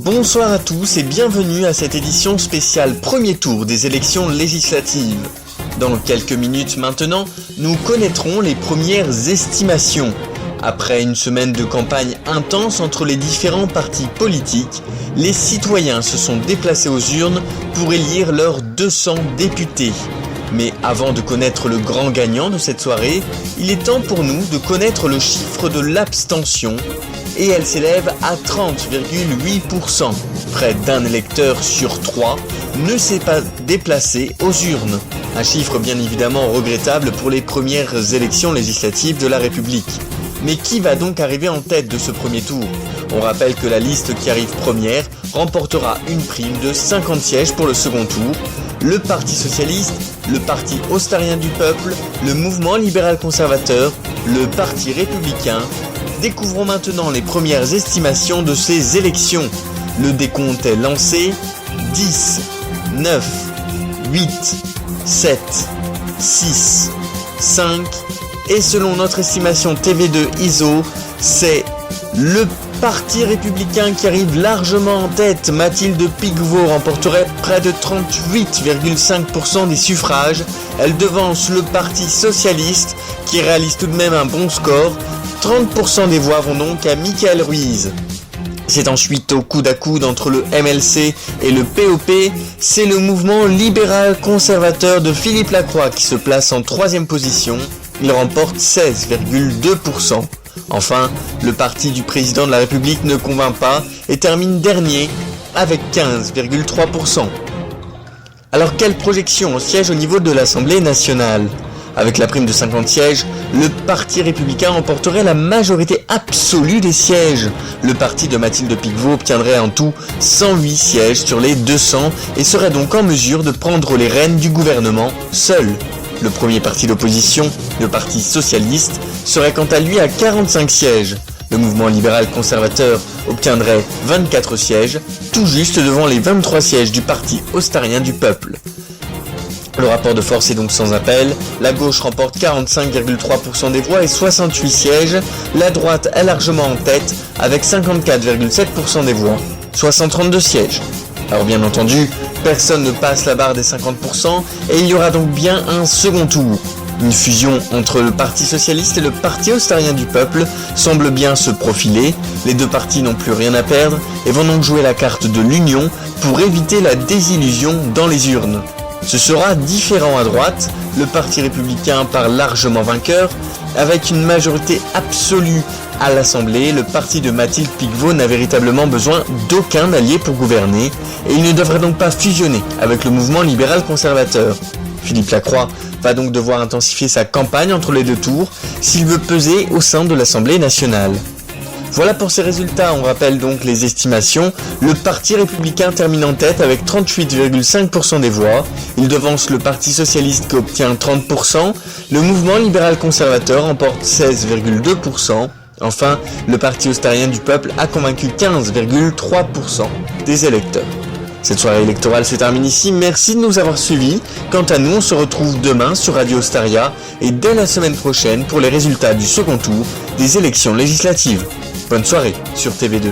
Bonsoir à tous et bienvenue à cette édition spéciale premier tour des élections législatives. Dans quelques minutes maintenant, nous connaîtrons les premières estimations. Après une semaine de campagne intense entre les différents partis politiques, les citoyens se sont déplacés aux urnes pour élire leurs 200 députés. Mais avant de connaître le grand gagnant de cette soirée, il est temps pour nous de connaître le chiffre de l'abstention, et elle s'élève à 30,8%. Près d'un électeur sur 3 ne s'est pas déplacé aux urnes. Un chiffre bien évidemment regrettable pour les premières élections législatives de la République. Mais qui va donc arriver en tête de ce premier tour ? On rappelle que la liste qui arrive première remportera une prime de 50 sièges pour le second tour. Le Parti Socialiste, le Parti Ostarien du Peuple, le Mouvement Libéral Conservateur, le Parti Républicain. Découvrons maintenant les premières estimations de ces élections. Le décompte est lancé. 10, 9, 8, 7, 6, 5... Et selon notre estimation TV2 ISO, c'est le Parti Républicain qui arrive largement en tête. Mathilde Picquevaux remporterait près de 38,5% des suffrages. Elle devance le Parti Socialiste qui réalise tout de même un bon score. 30% des voix vont donc à Mickaël Ruiz. C'est ensuite au coude à coude entre le MLC et le POP. C'est le mouvement libéral conservateur de Philippe Lacroix qui se place en troisième position. Il remporte 16,2%. Enfin, le parti du président de la République ne convainc pas et termine dernier avec 15,3%. Alors quelle projection au siège au niveau de l'Assemblée nationale ? Avec la prime de 50 sièges, le Parti républicain remporterait la majorité absolue des sièges. Le parti de Mathilde Picquevaux obtiendrait en tout 108 sièges sur les 200 et serait donc en mesure de prendre les rênes du gouvernement seul. Le premier parti d'opposition, le Parti Socialiste, serait quant à lui à 45 sièges. Le mouvement libéral conservateur obtiendrait 24 sièges, tout juste devant les 23 sièges du Parti Ostarien du Peuple. Le rapport de force est donc sans appel. La gauche remporte 45,3% des voix et 68 sièges. La droite est largement en tête avec 54,7% des voix, soit 132 sièges. Alors bien entendu, personne ne passe la barre des 50% et il y aura donc bien un second tour. Une fusion entre le Parti Socialiste et le Parti Ostarien du Peuple semble bien se profiler. Les deux partis n'ont plus rien à perdre et vont donc jouer la carte de l'union pour éviter la désillusion dans les urnes. Ce sera différent à droite, le Parti républicain part largement vainqueur. Avec une majorité absolue à l'Assemblée, le parti de Mathilde Picquevaux n'a véritablement besoin d'aucun allié pour gouverner et il ne devrait donc pas fusionner avec le mouvement libéral conservateur. Philippe Lacroix va donc devoir intensifier sa campagne entre les deux tours s'il veut peser au sein de l'Assemblée nationale. Voilà pour ces résultats, on rappelle donc les estimations. Le Parti républicain termine en tête avec 38,5% des voix. Il devance le Parti socialiste qui obtient 30%. Le mouvement libéral conservateur remporte 16,2%. Enfin, le Parti ostarien du Peuple a convaincu 15,3% des électeurs. Cette soirée électorale se termine ici, merci de nous avoir suivis. Quant à nous, on se retrouve demain sur Radio Ostaria et dès la semaine prochaine pour les résultats du second tour des élections législatives. Bonne soirée sur TV2.